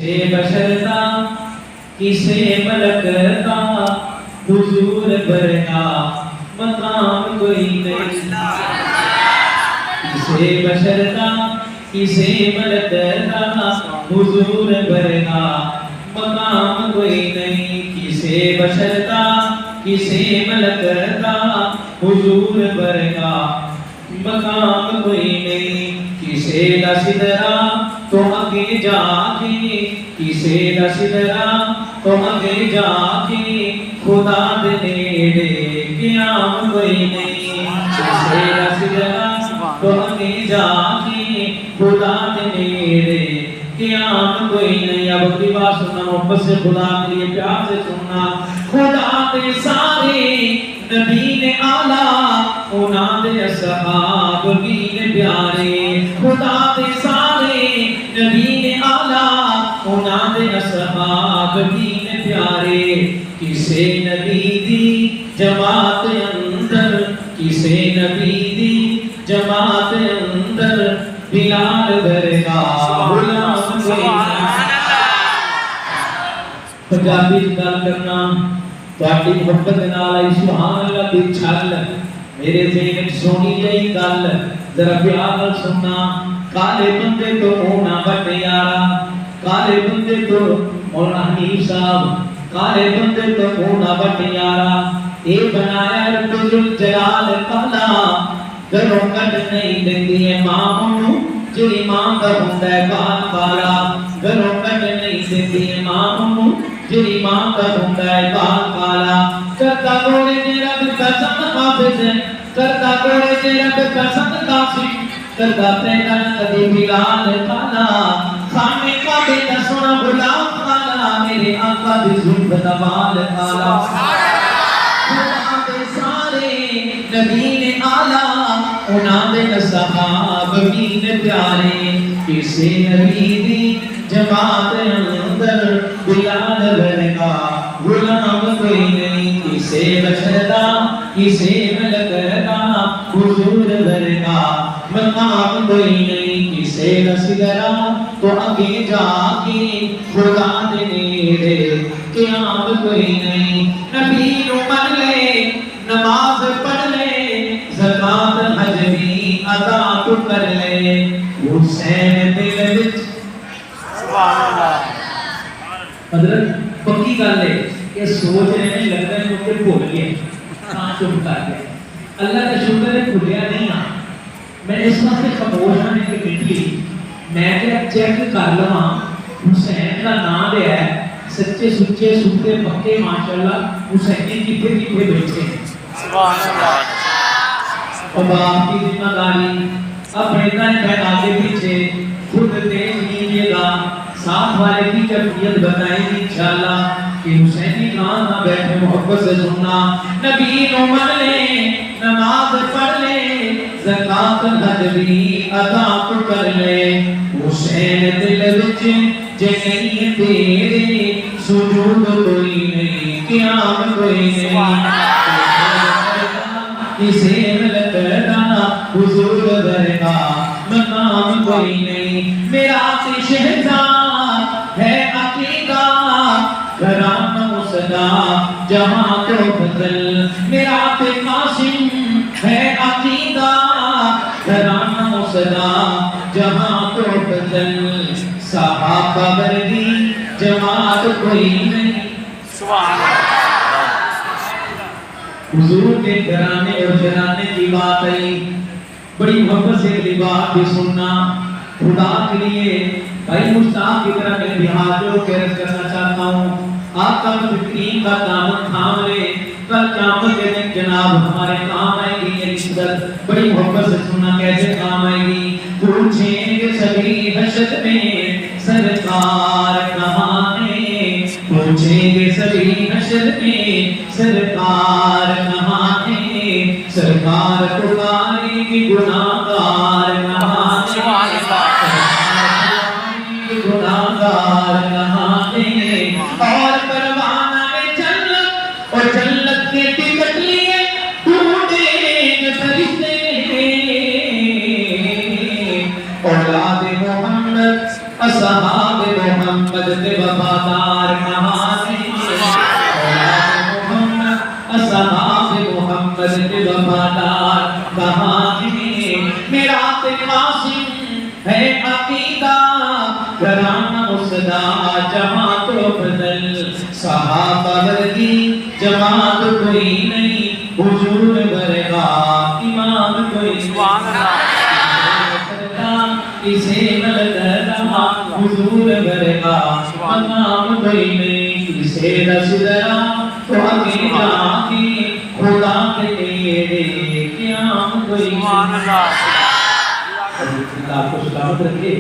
بشر کا کسے ملک کا حضور برگا مقام کوئی نہیں. کسے بشر کا کسے ملک کا حضور برگا مقام کوئی نہیں. کسے بشر کا کسے ملک کا حضور برگا مقام کوئی نہیں. کسے دا سدرا تو آگے جا کے کسے دا سدرا تو آگے جا کے خدا دے نیڑے قیام کوئی نہیں. کسے دا سدرا تو آگے جا کے خدا دے نیڑے قیام کوئی نہیں. اب اگلی بات سننا محبت سے خدا کے لیے پیار سے سننا. خدا دے سارے نبی نے آلہ انہاں دے اصحاب بھی نے پیارے. خدا دے سارے نبی نے آلہ انہاں دے اصحاب بھی نے پیارے. کسے نبی دی جماعت اندر کسے نبی دی جماعت اندر بلال ورگا غلام کوئی نہیں. پنجابی گل کرنا تواڈی محبت نال آئی سبحان اللہ دی چھل میرے ذہن وچ سونی جئی گل ذرا پیار نال سننا. کالے بندے تو ہونا بڑے یارا کالے بندے تو مولانا حنیف صاحب کالے بندے تو ہونا بڑے یارا. اے بنایا رب الجلال کالا گھروں کٹ نہیں دیندی ہے ماں نوں جڑی ماں دا ہوندا ہے بال والا. گھروں کٹ نہیں دیندی ہے ماں نوں جڑی ماں کا ہوندا ہے بال والا. کرتا گوڑے نے رب قسم حافظ کرتا گوڑے نے رب قسم قاسم کرتا پیدا کبھی بلال کالا. خانے کعبے دا سونا غلام کالا میرے آقا دی زلف دا بال کالا. خدا دے سارے نبی نے آلہ انہاں دے اصحاب بھی نے پیارے. کسے نبی دی جماعت اندر بلال ورگا غلام کوئی نہیں. کسے بشر دا کسے ملک کا حضور ورگا مقام کوئی نہیں. کسے نصیرا تو آگے جا کے خدا دے نیڑے قیام کوئی نہیں. نبی نو من لے نماز پڑھ لے زکات حج بھی ادا تو کر لے. حسین دل وچ حضرت پکی گل ہے کہ سوچ رہے ہیں لگتا ہے کہ بھول گئے کہاں چپ کر گئے. اللہ کا شکر ہے بھولیا نہیں. میں اس واسطے خاموش ہونے کی مٹی میں کیا چیک کر لواں حسین کا نام لیا ہے سچے سچے سچے پکے ماشاءاللہ حسین کتنے کتنے بیٹھے سبحان اللہ. اور باپ کی ذمہ داری اپنے تن آگے پیچھے خود دیکھ لیجیے گا. ساتھ والے کی کیفیت بتائیں گی انشاءاللہ کہ حسینی کہاں نہ بیٹھے. محبت سے سننا. نبی نو من لے نماز پڑھ لے زکات حج بھی ادا کر لے. حسین دل وچ جے نہیں تیرے سجود کوئی نہیں قیام کوئی نہیں. کسے ملک کا حضور ورگا مقام کوئی نہیں. میرا شہزاد ہے عقیدہ گھرانہ مسدا جہاں تو بدل. میرا قاسم ہے عقیدہ گھرانہ مسدا جہاں تو بدل. صحابہ ورگی جماعت کوئی نہیں. سبحان اللہ. حضور کے گھرانے اور جرانے کی بات آئی بڑی محبت سے اگلی بات بھی سننا. خدا کے لیے بھائی مشتاق کی طرح میں بہادروں کے عرض کرنا چاہتا ہوں. آقا مفکرین کا دامن تھام لے. کل قیامت کے دن جناب ہمارے کام آئے گی یہ نسبت. بڑی محبت سے سننا کیسے کام آئے گی. پوچھیں گے سبھی حشر میں سرکار کہاں ہے. پوچھیں گے سبھی حشر میں سرکار کہاں ہے. سرکار پکارے گی گناہگار کہاں ہے. گناہگار کہاں ہے. اور پروانہ میں جنت اور جنت کے ٹکٹ لیے ڈھونڈیں گے فرشتے. اولاد محمد اصحاب محمد تے وفادار کہانی اصحاب محمد تے وفادار کہانی میرا تے قاسم ہے عقیدہ گھرانہ اسدا جماعت افضل صحابہ ورگی جماعت کوئی نہیں حضور ورگا امام کوئی سبحان اللہ اسے ملدہ حضور ورگا امام کوئی نہیں اسے رسدرا تو آگے جاتی خدا کے لیے قیام کوئی سبحان اللہ اللہ کو سلامت رکھے